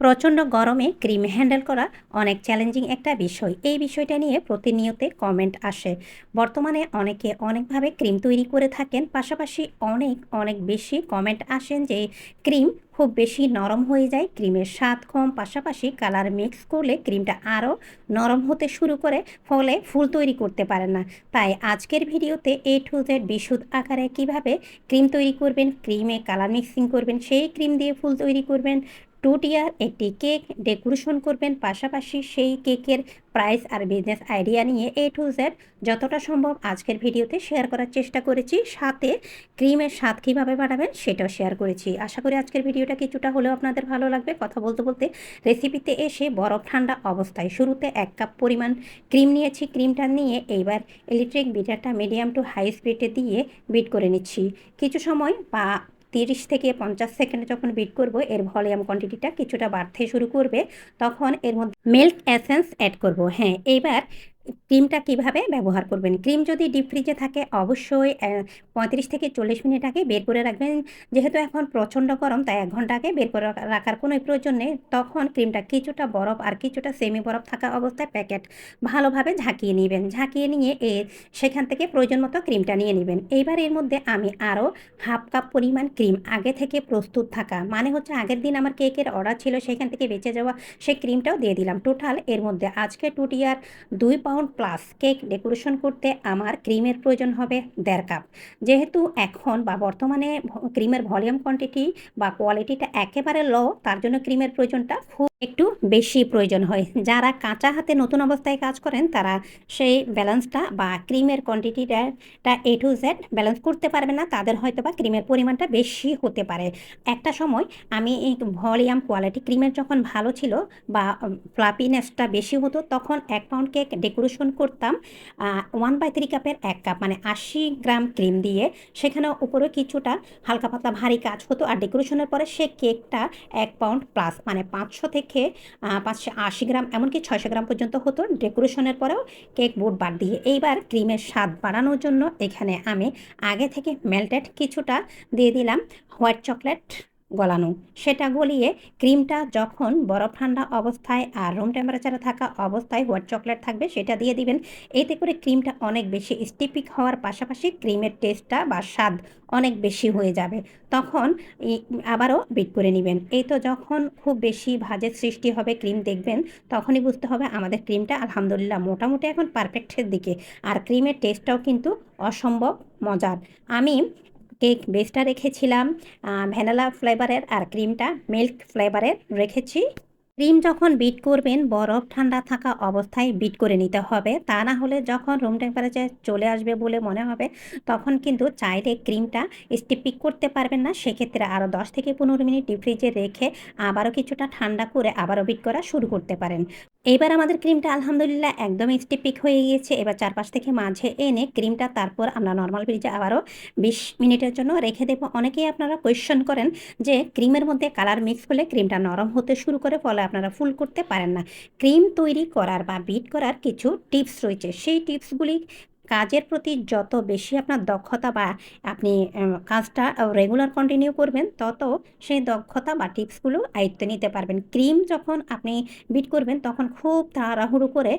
প্রচণ্ড গরমে cream handle করা অনেক চ্যালেঞ্জিং একটা বিষয়। এই বিষয়টা নিয়ে প্রতিনিয়ত কমেন্ট আসে। বর্তমানে অনেকে অনেকভাবে ক্রিম তৈরি করে থাকেন। পাশাপাশি অনেক বেশি কমেন্ট আসেন যে ক্রিম খুব বেশি নরম হয়ে যায়, ক্রিমের স্বাদ কম, পাশাপাশি কালার মিক্স করলে ক্রিমটা আরও নরম হতে শুরু করে, ফলে ফুল তৈরি করতে পারেন না। তাই আজকের ভিডিওতে A to Z বিশুদ্ধ আকারে কিভাবে ক্রিম তৈরি করবেন, ক্রিমে কালার মিক্সিং করবেন, সেই ক্রিম দিয়ে ফুল তৈরি করবেন, 2 টিয়ার একটি কেক ডেকোরেশন করবেন, পাশাপাশি সেই কেকের প্রাইস আর বিজনেস আইডিয়া নিয়ে A to Z যতটা সম্ভব আজকের ভিডিওতে শেয়ার করার চেষ্টা করেছি। সাথে ক্রিমের স্বাদ কীভাবে বাড়াবেন সেটাও শেয়ার করেছি। আশা করি আজকের ভিডিওটা কিছুটা হলেও আপনাদের ভালো লাগবে। কথা বলতে বলতে রেসিপিতে এসে বরফ ঠান্ডা অবস্থায় শুরুতে 1 কাপ পরিমাণ ক্রিম নিয়েছি। ক্রিমটা নিয়ে এইবার ইলেকট্রিক বিটারটা মিডিয়াম টু হাই স্পিডে দিয়ে বিট করে নিচ্ছি। কিছু সময় বা 30 থেকে 50 সেকেন্ডে যখন বিট করব, এর ভলিউম কোয়ান্টিটিটা কিছুটা বাড়তে শুরু করবে। তখন এর মধ্যে মিল্ক এসেন্স অ্যাড করব। হ্যাঁ, এইবার ক্রিমটা কিভাবে ব্যবহার করবেন। ক্রিম যদি ডিপ ফ্রিজে থাকে অবশ্যই 35 থেকে 40 মিনিট আগে বের করে রাখবেন। যেহেতু এখন প্রচণ্ড গরম, তাই 1 ঘন্টা আগে বের করে রাখার কোনো প্রয়োজন নেই। তখন ক্রিমটা কিছুটা বরফ আর কিছুটা সেমি বরফ থাকা অবস্থায় প্যাকেট ভালোভাবে ঝাঁকিয়ে নেবেন। ঝাঁকিয়ে নিয়ে সেখান থেকে প্রয়োজন মতো ক্রিমটা নিয়ে নেবেন। এইবার এর মধ্যে আমি আরও হাফ কাপ পরিমাণ ক্রিম আগে থেকে প্রস্তুত থাকা, মানে হচ্ছে আগের দিন আমার কেকের অর্ডার ছিল, সেখান থেকে বেঁচে যাওয়া সেই ক্রিমটাও দিয়ে দিলাম। টোটাল এর মধ্যে আজকে 2 টিয়ার 2 পাউন্ড প্লাস কেক ডেকোরেশন করতে আমার ক্রিমের প্রয়োজন হবে 1.5 কাপ। যেহেতু এখন বা বর্তমানে ক্রিমের ভলিউম কোয়ান্টিটি বা কোয়ালিটিটা একেবারে লো, তার জন্য ক্রিমের প্রয়োজনটা খুব একটু বেশি প্রয়োজন হয়। যারা কাঁচা হাতে নতুন অবস্থায় কাজ করেন তারা সেই ব্যালেন্সটা বা ক্রিমের কোয়ান্টিটিটা A to Z ব্যালেন্স করতে পারবে না, তাদের হয়তো বা ক্রিমের পরিমাণটা বেশি হতে পারে। একটা সময় আমি এই ভলিউম কোয়ালিটি ক্রিমের যখন ভালো ছিল বা ফ্লাপিনেসটা বেশি হতো, তখন 1 পাউন্ড কেক ডেকোরেশন করতাম 1/3 কাপের 1 কাপ মানে 80 গ্রাম ক্রিম দিয়ে। সেখানে উপরে কিছুটা হালকা পাতলা ভারী কাজ হতো, আর ডেকোরেশনের পরে সে কেকটা 1 পাউন্ড প্লাস মানে 500 থেকে 580 গ্রাম, এমনকি 600 গ্রাম পর্যন্ত হতো ডেকোরেশনের পরেও কেক বোর্ড বাদ দিয়ে। এইবার ক্রিমের স্বাদ বাড়ানোর জন্য এখানে আমি আগে থেকে মেল্টেড কিছুটা দিয়ে দিলাম হোয়াইট চকলেট গলানো। সেটা গলিয়ে ক্রিমটা যখন বরফ ঠান্ডা অবস্থায় আর রুম টেম্পারেচারে থাকা অবস্থায় হোয়াইট চকলেট থাকবে সেটা দিয়ে দিবেন। এতে করে ক্রিমটা অনেক বেশি স্টিপিক হওয়ার পাশাপাশি ক্রিমের টেস্টটা বা স্বাদ অনেক বেশি হয়ে যাবে। তখন আবারও বিট করে নেবেন। এই তো যখন খুব বেশি ভাঁজের সৃষ্টি হবে ক্রিম দেখবেন, তখনই বুঝতে হবে আমাদের ক্রিমটা আলহামদুলিল্লাহ মোটামুটি এখন পারফেক্টের দিকে। আর ক্রিমের টেস্টটাও কিন্তু অসম্ভব মজার। আমি কেক বেসটা রেখেছিলাম ভ্যানিলা ফ্লেভারের, আর ক্রিমটা মিল্ক ফ্লেভারের রেখেছি। ক্রিম যখন বিট করবেন বরফ ঠান্ডা থাকা অবস্থায় বিট করে নিতে হবে, তা না হলে যখন রুম টেম্পারেচার চলে আসবে বলে মনে হবে, তখন কিন্তু চাইলে ক্রিমটা স্টিপিক করতে পারবেন না। সেক্ষেত্রে আরও 10 থেকে 15 মিনিট ডিপ ফ্রিজে রেখে আবারও কিছুটা ঠান্ডা করে আবারও বিট করা শুরু করতে পারেন। এইবার আমাদের ক্রিমটা আলহামদুলিল্লাহ একদম স্টিপিক হয়ে গিয়েছে। এবার চারপাশ থেকে মাঝে এনে ক্রিমটা তারপর আমরা নর্মাল ফ্রিজে আবারও 20 মিনিটের জন্য রেখে দেবো। অনেকেই আপনারা কোয়েশ্চেন করেন যে ক্রিমের মধ্যে কালার মিক্স হলে ক্রিমটা নরম হতে শুরু করে, ফলে আপনারা ফুল করতে পারেন না। ক্রিম তৈরি করার বা বিট করার কিছু টিপস রয়েছে। সেই টিপসগুলি কাজের প্রতি যত বেশি আপনার দক্ষতা বা আপনি কাজটা রেগুলার কন্টিনিউ করবেন, তত সেই দক্ষতা বা টিপসগুলো আয়ত্তে নিতে পারবেন। ক্রিম যখন আপনি বিট করবেন তখন খুব তাড়াহুড়ো করে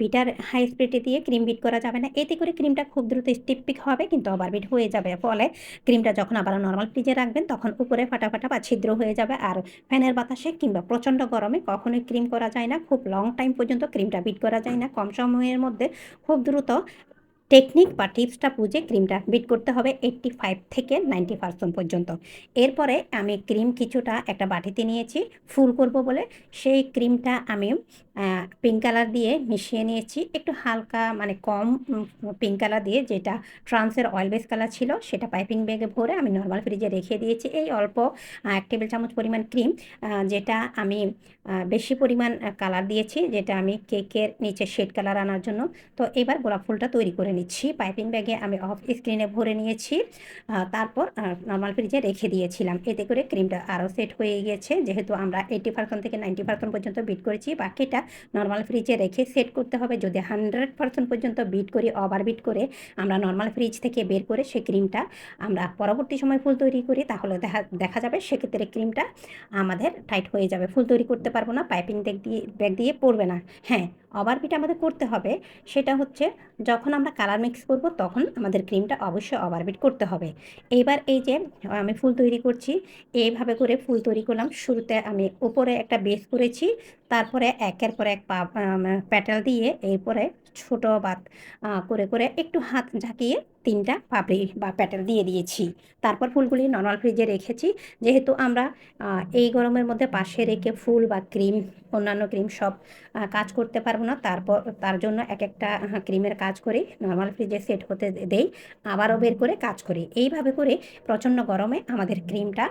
বিটার হাই স্পিডে দিয়ে ক্রিম বিট করা যাবে না। এতে করে ক্রিমটা খুব দ্রুত স্টিপিক হবে কিন্তু ওভারবিট হয়ে যাবে। ফলে ক্রিমটা যখন আবার নর্মাল ফ্রিজে রাখবেন তখন উপরে ফাটা বা ছিদ্র হয়ে যাবে। আর ফ্যানের বাতাসে কিংবা প্রচণ্ড গরমে কখনোই ক্রিম করা যায় না। খুব লং টাইম পর্যন্ত ক্রিমটা বিট করা যায় না। কম সময়ের মধ্যে খুব দ্রুত টেকনিক বা টিপসটা বুঝে ক্রিমটা বিট করতে হবে 85 থেকে 90% পর্যন্ত। এরপরে আমি ক্রিম কিছুটা একটা বাটিতে নিয়েছি ফুল করব বলে। সেই ক্রিমটা আমি পিঙ্ক কালার দিয়ে মিশিয়ে নিয়েছি। একটু হালকা মানে কম পিঙ্ক কালার দিয়ে, যেটা ট্রান্সের অয়েল বেস কালার ছিল, সেটা পাইপিং ব্যাগে ভরে আমি নর্মাল ফ্রিজে রেখে দিয়েছি। এই অল্প 1 টেবিল চামচ পরিমাণ ক্রিম, যেটা আমি বেশি পরিমাণ কালার দিয়েছি, যেটা আমি কেকের নিচে শেড কালার আনার জন্য। তো এবার গোলাপ ফুলটা তৈরি করে নিচ্ছি। পাইপিং ব্যাগে আমি অফ স্ক্রিনে ভরে নিয়েছি। তারপর নরমাল ফ্রিজে রেখে দিয়েছিলাম। এতে করে ক্রিমটা আরও সেট হয়ে গিয়েছে। যেহেতু আমরা 80% থেকে 90% পর্যন্ত বিট করেছি, বাকিটা নরমাল ফ্রিজে রেখে সেট করতে হবে। যদি 100% পর্যন্ত বিট করি, ওভার বিট করে আমরা নরমাল ফ্রিজ থেকে বের করে সেই ক্রিমটা আমরা পরবর্তী সময় ফুল তৈরি করি, তাহলে দেখা যাবে সেক্ষেত্রে ক্রিমটা আমাদের টাইট হয়ে যাবে। ফুল তৈরি করতে পারবো না, পাইপিং ব্যাগ দিয়ে পড়বে না। হ্যাঁ, ওভারবিট আমাদের করতে হবে। সেটা হচ্ছে যখন আমরা কালার মিক্স করব তখন আমাদের ক্রিমটা অবশ্যই ওভারবিট করতে হবে। এইবার এই যে আমি ফুল তৈরি করছি, এইভাবে করে ফুল তৈরি করলাম। শুরুতে আমি উপরে একটা বেস করেছি, তারপরে একের পর এক প্যাটেল দিয়ে এরপরে ছোটো বাত করে করে একটু হাত ঝাঁকিয়ে 3টা পাপড়ি বা প্যাটেল দিয়ে দিয়েছি। তারপর ফুলগুলি নর্মাল ফ্রিজে রেখেছি। যেহেতু আমরা এই গরমের মধ্যে পাশে রেখে ফুল বা ক্রিম, অন্যান্য ক্রিম সব কাজ করতে পারবো না, তার জন্য এক একটা ক্রিমের কাজ করি, নর্মাল ফ্রিজে সেট হতে দেই, আবারও বের করে কাজ করি। এইভাবে করে প্রচণ্ড গরমে আমাদের ক্রিমটা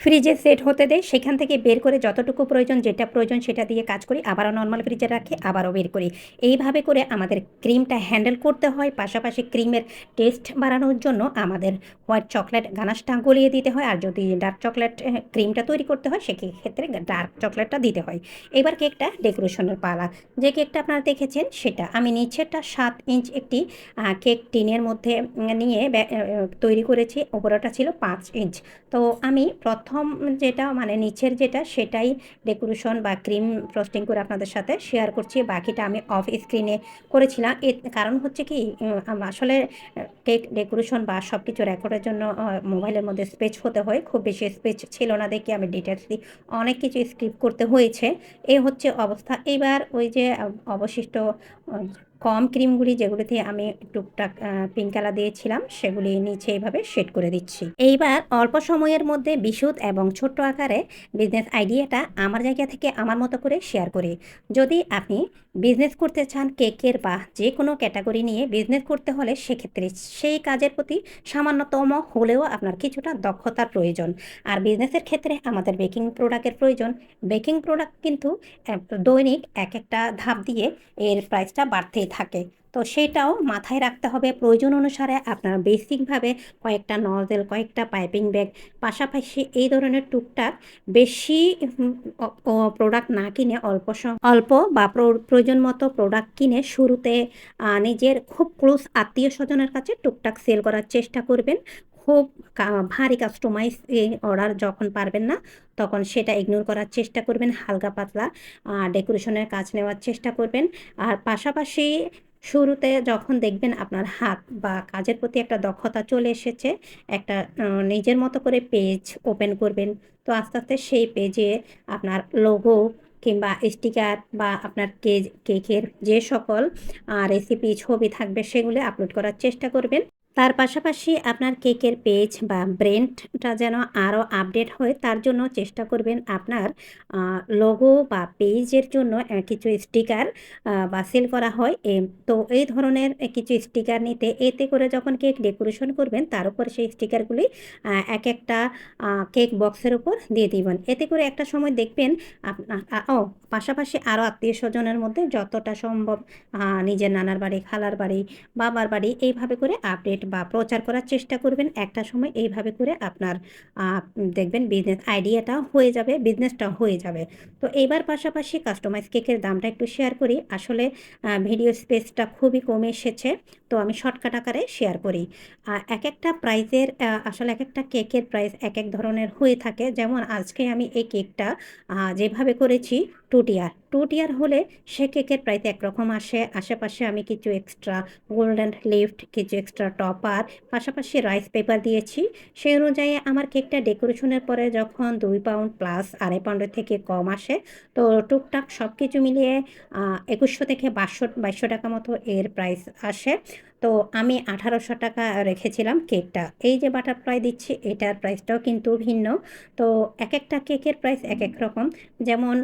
ফ্রিজে সেট হতে দেয়, সেখান থেকে বের করে যতটুকু প্রয়োজন, যেটা প্রয়োজন সেটা দিয়ে কাজ করি, আবারও নর্মাল ফ্রিজে রাখি, আবারও বের করি। এইভাবে করে আমাদের ক্রিমটা হ্যান্ডেল করতে হয়। পাশাপাশি ক্রিমের টেস্ট বাড়ানোর জন্য আমাদের হোয়াইট চকলেট গানাশটা গলিয়ে দিতে হয়, আর যদি ডার্ক চকলেট ক্রিমটা তৈরি করতে হয় সেক্ষেত্রে ডার্ক চকলেটটা দিতে হয়। এবার কেকটা ডেকোরেশনের পালা। যে কেকটা আপনারা দেখেছেন সেটা আমি নিচেরটা 7 ইঞ্চ একটি কেক টিনের মধ্যে নিয়ে তৈরি করেছি, ওপরটা ছিল 5 ইঞ্চ। তো আমি প্রথম যেটা মানে নিচের যেটা সেটাই ডেকোরেশন বা ক্রিম ফ্রস্টিং করে আপনাদের সাথে শেয়ার করছি, বাকিটা আমি অফ স্ক্রিনে করেছিলাম। এর কারণ হচ্ছে কি, আসলে কেক ডেকোরেশন বা সব কিছু রেকর্ডের জন্য মোবাইলের মধ্যে স্পেস হতে হয়, খুব বেশি স্পেস ছিল না দেখে আমি ডিটেলসলি অনেক কিছু স্ক্রিপ্ট করতে হয়েছে। এই হচ্ছে অবস্থা। এইবার ওই যে অবশিষ্ট কম ক্রিমগুলি যেগুলিতে আমি টুকটাক পিঙ্ক কালার দিয়েছিলাম সেগুলি নিচে এইভাবে শেড করে দিচ্ছি। এইবার অল্প সময়ের মধ্যে বিশুদ্ধ এবং ছোট্ট আকারে বিজনেস আইডিয়াটা আমার জায়গা থেকে আমার মতো করে শেয়ার করি। যদি আপনি বিজনেস করতে চান কেকের বা যে কোনো ক্যাটাগরি নিয়ে বিজনেস করতে হলে সেক্ষেত্রে সেই কাজের প্রতি সামান্যতম হলেও আপনার কিছুটা দক্ষতার প্রয়োজন। আর বিজনেসের ক্ষেত্রে আমাদের বেকিং প্রোডাক্টের প্রয়োজন। বেকিং প্রোডাক্ট কিন্তু দৈনিক এক একটা ধাপ দিয়ে এর প্রাইসটা বাড়তেই থাকে। তো সেটাও মাথায় রাখতে হবে। প্রয়োজন অনুসারে আপনার বেসিকভাবে কয়েকটা নজেল, কয়েকটা পাইপিং ব্যাগ, পাশাপাশি এই ধরনের টুকটাক বেশি প্রোডাক্ট না কিনে অল্প বা প্রয়োজন মতো প্রোডাক্ট কিনে শুরুতে নিজের খুব ক্লোজ আত্মীয় স্বজনের কাছে টুকটাক সেল করার চেষ্টা করবেন। খুব ভারী কাস্টমাইজ অর্ডার যখন পারবেন না তখন সেটা ইগনোর করার চেষ্টা করবেন, হালকা পাতলা ডেকোরেশনের কাজ নেওয়ার চেষ্টা করবেন। আর পাশাপাশি শুরুতে যখন দেখবেন আপনার হাত বা কাজের প্রতি একটা দক্ষতা চলে এসেছে, একটা নিজের মতো করে পেজ ওপেন করবেন। তো আস্তে আস্তে সেই পেজে আপনার লোগো কিংবা স্টিকার বা আপনার কেকের যে সকল রেসিপি ছবি থাকবে সেগুলো আপলোড করার চেষ্টা করবেন। তার পাশাপাশি আপনার কেকের পেজ বা ব্র্যান্ডটা যেন আরও আপডেট হয় তার জন্য চেষ্টা করবেন আপনার লোগো বা পেজের জন্য কিছু স্টিকার বা সেল করা হয়। তো এই ধরনের কিছু স্টিকার নিতে, এতে করে যখন কেক ডেকোরেশন করবেন তার উপর সেই স্টিকারগুলি এক একটা কেক বক্সের উপর দিয়ে দিবেন। এতে করে একটা সময় দেখবেন আপনার পাশাপাশি আরও আত্মীয় স্বজনের মধ্যে যতটা সম্ভব নিজের নানার বাড়ি, খালার বাড়ি, বাবার বাড়ি এইভাবে করে আপডেট বা প্রচার করার চেষ্টা করবেন। একটা সময় এইভাবে করে আপনার দেখবেন বিজনেস আইডিয়াটা হয়ে যাবে, বিজনেসটা হয়ে যাবে। তো এইবার পাশাপাশি কাস্টমাইজ কেকের দামটা একটু শেয়ার করি। আসলে ভিডিও স্পেসটা খুবই কমে এসেছে, তো আমি শর্টকাট আকারে শেয়ার করি। এক একটা প্রাইসের আসলে এক একটা কেকের প্রাইস এক এক ধরনের হয়ে থাকে। যেমন আজকে আমি এই কেকটা যেভাবে করেছি 2 টিয়ার হলে সে কেকের প্রাইস একরকম আসে। আশেপাশে আমি কিছু এক্সট্রা গোল্ডেন লিফট, কিছু এক্সট্রা টপার, পাশাপাশি রাইস পেপার দিয়েছি। সেই অনুযায়ী আমার কেকটা ডেকোরেশনের পরে যখন 2 পাউন্ড প্লাস 2.5 পাউন্ডের থেকে কম আসে, তো টুকটাক সব কিছু মিলিয়ে 2100 থেকে 2200 টাকা মতো এর প্রাইস আসে। তো আমি 1800 টাকা রেখেছিলাম কেকটা। এই যে বাটারফ্লাই দিচ্ছি এটার প্রাইসটাও কিন্তু ভিন্ন। তো এক একটা কেকের প্রাইস এক এক রকম। যেমন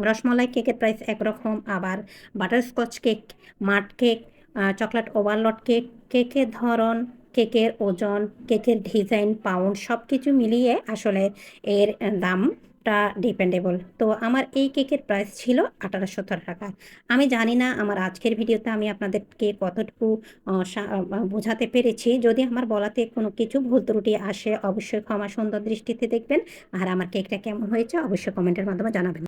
রসমলাই কেকের প্রাইস একরকম, আবার butterscotch cake, মাড cake, chocolate overload cake, কেকের ধরন, কেকের ওজন, কেকের ডিজাইন, পাউন্ড সব কিছু মিলিয়ে আসলে এর দাম কতটা ডিপেন্ডেবল। তো আমার এই কেকের প্রাইস ছিল ১,৮০০ টাকা। আমি জানি না আমার আজকের ভিডিওতে আমি আপনাদেরকে কতটুকু বোঝাতে পেরেছি। যদি আমার বলাতে কোনো কিছু ভুল ত্রুটি আসে অবশ্যই ক্ষমা সুন্দর দৃষ্টিতে দেখবেন। আর আমার কেকটা কেমন হয়েছে অবশ্যই কমেন্টের মাধ্যমে জানাবেন।